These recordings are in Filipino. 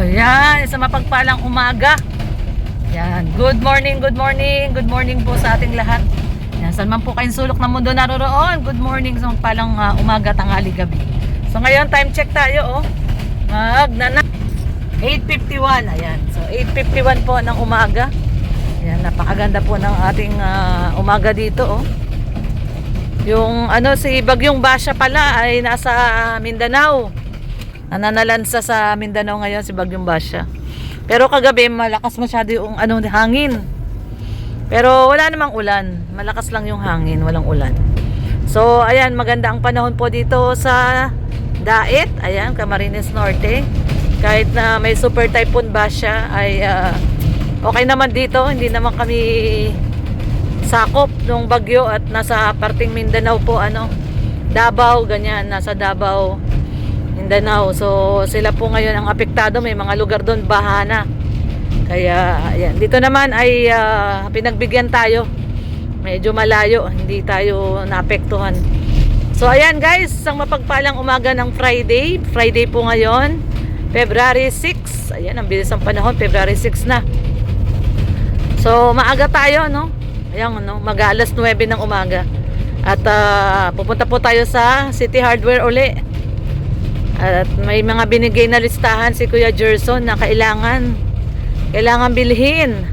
Ayan, sa mapagpalang umaga. Yan, good morning po sa ating lahat. Yan, saan man po kayong sulok ng mundo naroroon, good morning sa mapagpalang umaga, tanghali, gabi. So ngayon, time check tayo, oh. 8:51, ayan. So 8:51 po ng umaga. Ayan, napakaganda po ng ating umaga dito, oh. Yung si Bagyong Basha pala ay nasa Mindanao. Nananalansa sa Mindanao ngayon si Bagyong Basha. Pero kagabi malakas masyado yung hangin. Pero wala namang ulan. Malakas lang yung hangin, walang ulan. So ayan, maganda ang panahon po dito sa Daet. Ayan, Camarines Norte. Kahit na may super typhoon Basha ay okay naman dito. Hindi naman kami sakop ng bagyo at nasa parting Mindanao po, Davao, ganyan, nasa Davao, Mindanao. So sila po ngayon ang apektado, may mga lugar doon baha na. Kaya ayan, dito naman ay pinagbigyan tayo. Medyo malayo, hindi tayo naapektuhan. So ayan guys, isang mapagpalang umaga ng Friday. Friday po ngayon, February 6. Ayan, ang bilis ng panahon, February 6 na. So maaga tayo, Ayan, mag-alas 9 ng umaga. At pupunta po tayo sa City Hardware uli. At may mga binigay na listahan si Kuya Gerson na kailangan bilhin,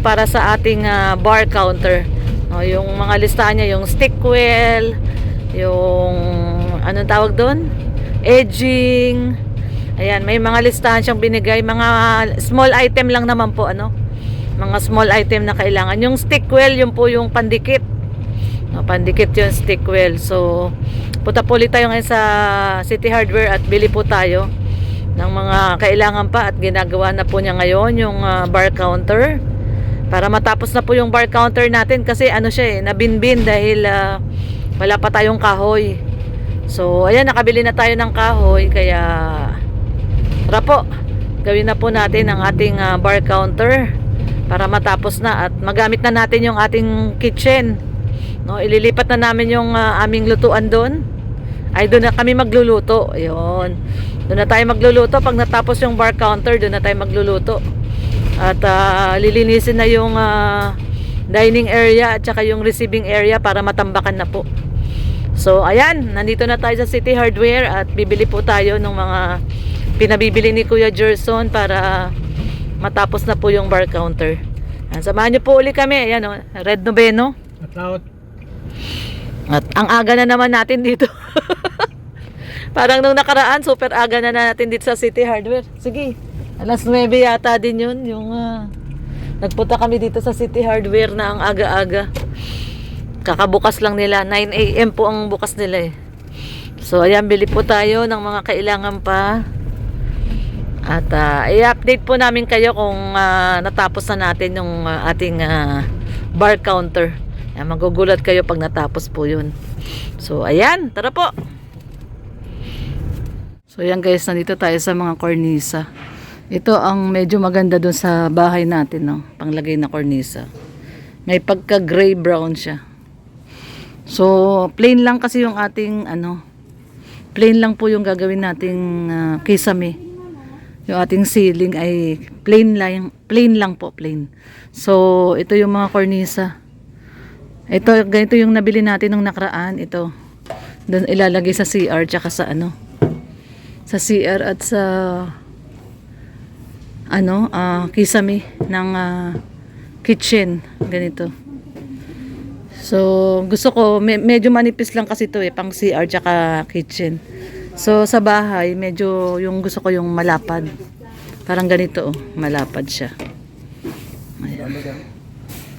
para sa ating bar counter. Yung mga listahan niya, yung stick wheel, yung anong tawag doon? Edging. Ayan, may mga listahan siyang binigay, mga small item lang naman po, mga small item na kailangan. Yung stick wheel, yun po yung pandikit. Pandikit yung stick wheel. So punta po ulit tayo ngayon sa City Hardware at bili po tayo ng mga kailangan pa. At ginagawa na po niya ngayon yung bar counter para matapos na po yung bar counter natin. Kasi nabinbin dahil wala pa tayong kahoy. So ayan, nakabili na tayo ng kahoy. Kaya tara po, gawin na po natin ang ating bar counter para matapos na at magamit na natin yung ating kitchen. Ililipat na namin yung aming lutuan doon. Ay, doon na kami magluluto. Ayun. Doon na tayo magluluto. Pag natapos yung bar counter, doon na tayo magluluto. At lilinisin na yung dining area at saka yung receiving area para matambakan na po. So, ayan. Nandito na tayo sa City Hardware at bibili po tayo ng mga pinabibili ni Kuya Gerson para matapos na po yung bar counter. Samahan niyo po uli kami. Ayan, Red Noveno. At ang aga na naman natin dito. Parang nung nakaraan, super aga na natin dito sa City Hardware. Sige, alas 9 yata din yun. Yung nagpunta kami dito sa City Hardware na ang aga-aga. Kakabukas lang nila. 9 AM po ang bukas nila . So ayan, bili po tayo ng mga kailangan pa. At i-update po namin kayo kung natapos na natin yung ating bar counter. Magugulat kayo pag natapos po yun. So ayan, tara po. So ayan guys, nandito tayo sa mga cornisa. Ito ang medyo maganda dun sa bahay natin, panglagay na cornisa. May pagka gray brown siya. So plain lang kasi yung ating plain lang po yung gagawin nating kisame. Yung ating ceiling ay plain lang po. So ito yung mga cornisa. Ito, ganito yung nabili natin nung nakaraan. Ito, doon ilalagay sa CR tsaka sa sa CR at sa kisame ng kitchen. Ganito. So gusto ko medyo manipis lang kasi ito pang CR tsaka kitchen. So sa bahay medyo yung gusto ko yung malapad. Parang ganito, malapad siya. Ayan.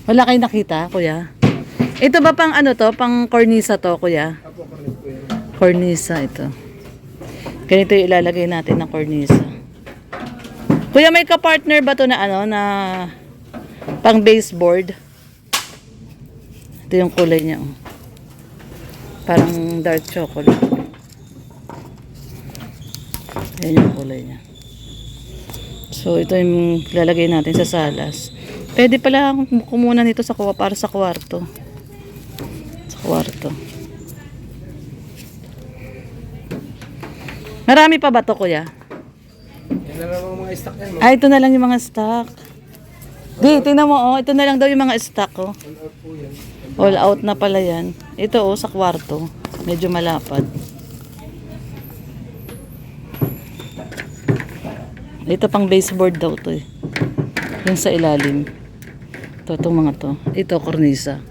Wala kayong nakita, kuya? Ito ba pang pang cornisa to, kuya? Cornisa ito. Ganito yung ilalagay natin ng cornisa. Kuya, may ka-partner ba to na na pang baseboard? Ito yung kulay niya, Parang dark chocolate. Ayan yung kulay niya. So ito yung ilalagay natin sa salas. Pwede pala kumunan nito para sa kwarto. Marami pa ba to, kuya? na lang ang mga stock yan. Ah, ito na lang yung mga stock. Di, tingnan mo, oh. Ito na lang daw yung mga stock, oh. All out po yan. All out na pala yan. Ito, oh, sa kwarto. Medyo malapad. Ito pang baseboard daw to, eh. Yung sa ilalim. Ito, itong mga to. Ito, kornisa.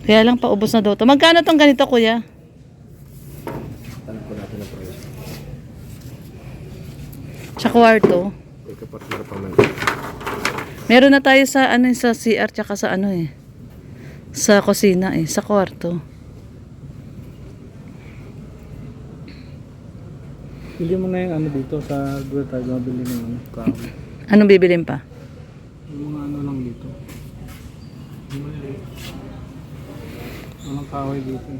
Kaya lang, paubos na daw to. Magkano tong ganito, kuya? Tanong po natin ang price. Sa kwarto. May kapatid pa man. Meron na tayo sa ano sa CR tsaka sa ano eh. Sa kusina eh, sa kwarto. Bili mo na yung ano dito sa doon tayo mabili ng ano, kahoy. Anong bibilin pa? Yung mga ano lang dito. Walang kahoy dito.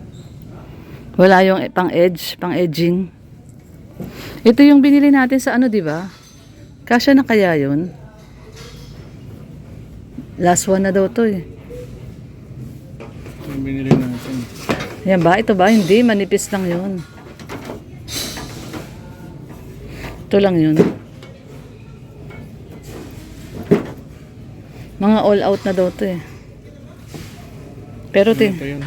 Wala yung pang edge, pang edging. Ito yung binili natin sa ano, di ba? Kasya na kaya yun? Last one na daw to eh. Yung binili natin. Yan ba? Ito ba? Hindi, manipis lang yun. Ito lang yun. Mga all out na daw to eh. Pero Ito yun.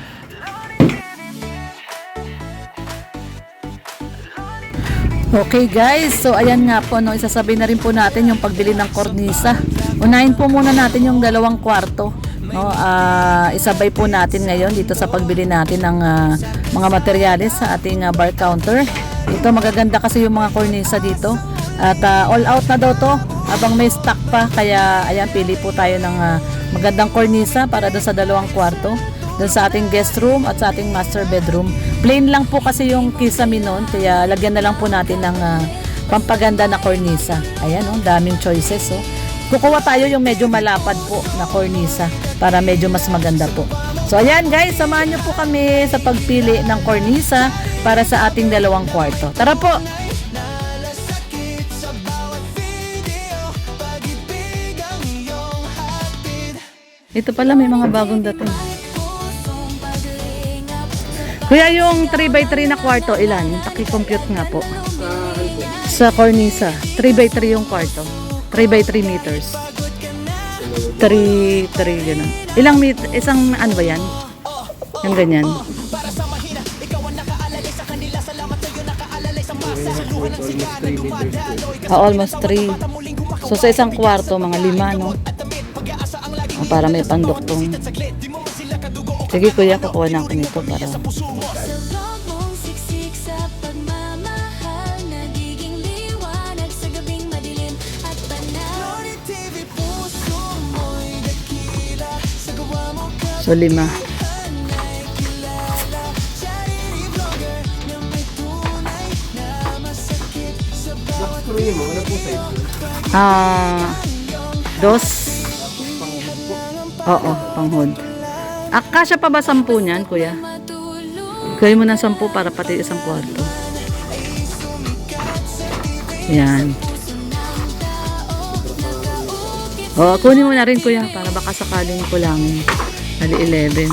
Okay guys, so ayan nga po, no, isasabi na rin po natin yung pagbili ng kornisa. Unahin po muna natin yung 2 kwarto. No, isabay po natin ngayon dito sa pagbili natin ng mga materyales sa ating bar counter. Ito magaganda kasi yung mga kornisa dito. At all out na daw to habang may stock pa. Kaya ayan, pili po tayo ng magandang kornisa para doon sa 2 kwarto. Doon sa ating guest room at sa ating master bedroom. Plain lang po kasi yung kisame nun, kaya lagyan na lang po natin ng pampaganda na kornisa. Ayan, oh, daming choices. Oh. Kukuha tayo yung medyo malapad po na kornisa para medyo mas maganda po. So ayan guys, samahan nyo po kami sa pagpili ng kornisa para sa ating 2 kwarto. Tara po! Ito pala may mga bagong dating. Kuya, yung 3x3 na kwarto, ilan? Paki-compute nga po. Sa kornisa, 3x3 yung kwarto. 3x3 meters. 3, gano'n. Ilang meter, isang ano ba yan? Yung ganyan. Almost 3. So sa isang kwarto, mga 5, no? Para may panduktong. Sige kuya, kukuha na ako nito para. So 5. Dos. Oo, panghod. Kasya pa ba 10 niyan, kuya? Gawin mo ng 10 para pati isang kwarto. Yan. O, kunin mo na rin, kuya, para baka sakaling kulangin. Bali 11.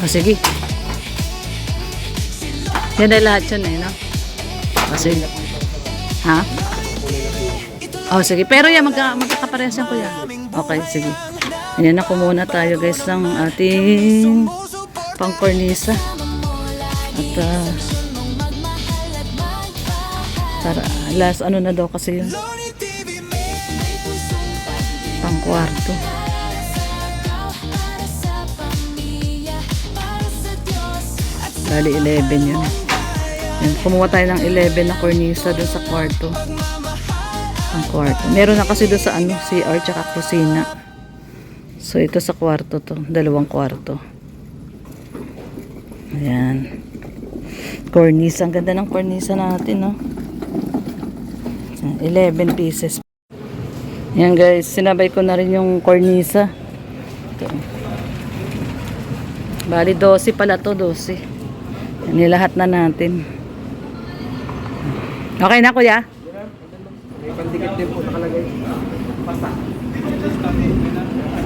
O, sige. Yan na lahat yun eh, no? O, sige. Ha? Oh, sige. Pero yan, magkakaparehas yan, kuya. Okay, sige. Ayan na, muna tayo, guys, ng ating pangkornisa. At, para, last, ano na daw kasi yun? Pangkwarto. Bali, 11 yun. Yan, kumuha tayo ng 11 na kornisa doon sa kwarto. Ang kwarto. Meron na kasi doon sa ano, CR tsaka kusina. So ito sa kwarto to, 2 kwarto. Ayan. Cornisa, ang ganda ng cornisa natin, no. 11 pieces. Ayan guys, sinabay ko na rin yung cornisa. Ito. Bali 12 pala to, 12. Nilahat na natin. Okay na, kuya? May pandikit din po nakalagay. Pasta.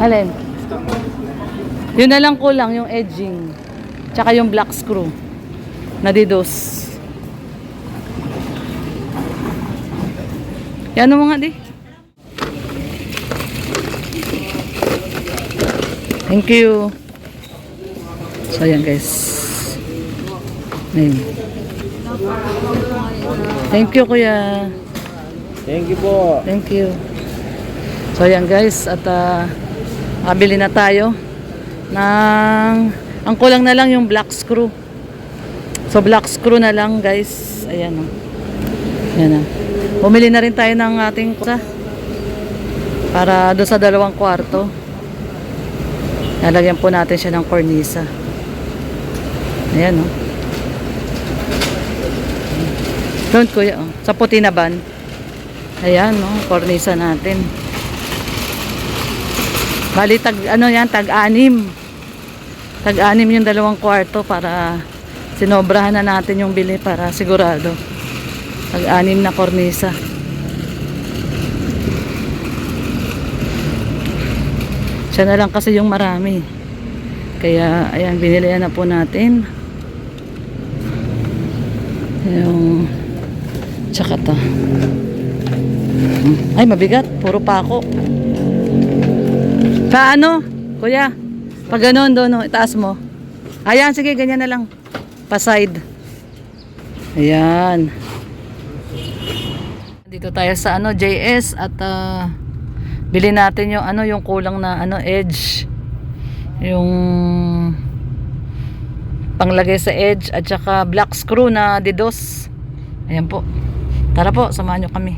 Alin? Yun na lang kulang, yung edging. Tsaka yung black screw. Nadidos. Yan mo nga di. Thank you. So ayan guys. Ayun. Thank you kuya. Thank you po. Thank you. So ayan guys, at abili na tayo ng, ang kulang na lang yung black screw. So black screw na lang guys. Ayan o. Ayan o. Bumili na rin tayo ng ating kusa para doon sa 2 kwarto. Lalagyan po natin siya ng cornisa. Ayan o. Doon kuya o. Sa puti na ban. Ayan o. Cornisa natin. Bali tag ano yan, tag-6. Tag-6 yung 2 kwarto para sinobrahan na natin yung bili para sigurado. Tag-6 na kornisa. Siya na lang kasi yung marami. Kaya ayan, binili na po natin. Yung tsaka to. Ay mabigat, puro pako. Paano? Kuya, pag ganun doon, itaas mo. Ayan, sige, ganyan na lang. Pa-side. Ayan. Dito tayo sa JS at bili natin yung yung kulang na edge. Yung panglagay sa edge at saka black screw na didos. Ayan po. Tara po, samahan nyo kami.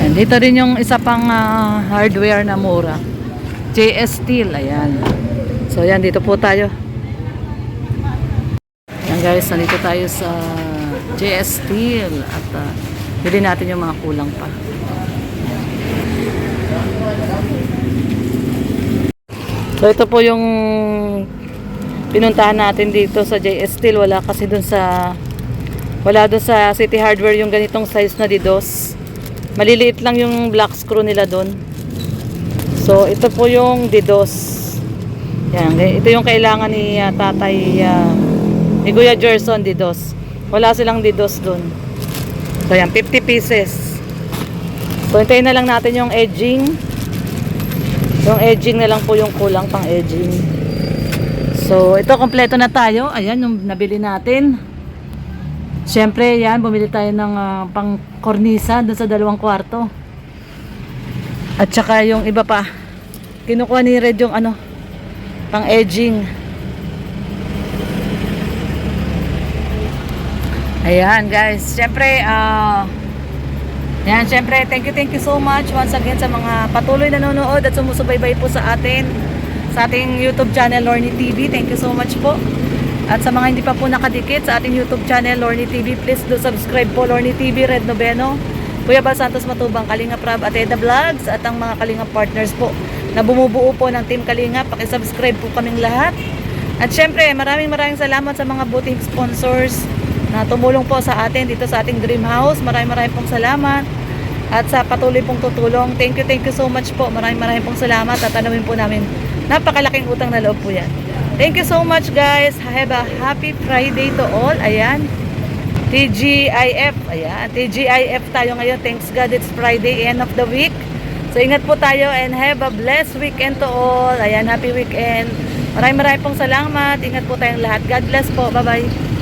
Ayan, dito rin yung isa pang hardware na mura. JS Steel, ayan. So ayan, dito po tayo. Ayan guys, nandito tayo sa JS Steel at bili natin yung mga kulang pa. So ito po yung pinuntahan natin dito sa JS Steel. Wala doon sa City Hardware yung ganitong size na didos. Maliliit lang yung black screw nila doon. So ito po yung didos. Yan, ito yung kailangan ni ni Kuya Gerson, didos. Wala silang didos doon. So yan, 50 pieces. So hintayin na lang natin yung edging. Yung edging na lang po yung kulang pang edging. So ito, kompleto na tayo. Ayan yung nabili natin. Siyempre yan, bumili tayo ng pang kornisa doon sa 2 kwarto. At saka yung iba pa, kinukuha ni Red yung pang edging. Ayan guys, siyempre siyempre thank you so much once again sa mga patuloy na nanonood at sumusubaybay po sa atin sa ating YouTube channel Lorny TV. Thank you so much po. At sa mga hindi pa po nakadikit sa ating YouTube channel Lorny TV, please do subscribe po. Lorny TV, Red Noveno, Kuya Bal Santos Matubang, Kalinga Prab at Eda Vlogs at ang mga Kalinga partners po na bumubuo po ng Team Kalinga. Paki-subscribe po kaming lahat. At syempre, maraming salamat sa mga buting sponsors na tumulong po sa atin dito sa ating dream house. Maraming pong salamat. At sa patuloy pong tutulong, thank you so much po. Maraming pong salamat at tanawin po namin. Napakalaking utang na loob po yan. Thank you so much guys. Have a happy Friday to all. Ayan. TGIF. Ayan. TGIF tayo ngayon. Thanks God it's Friday, end of the week. So ingat po tayo and have a blessed weekend to all. Ayan. Happy weekend. Maraming pong salamat. Ingat po tayong lahat. God bless po. Bye bye.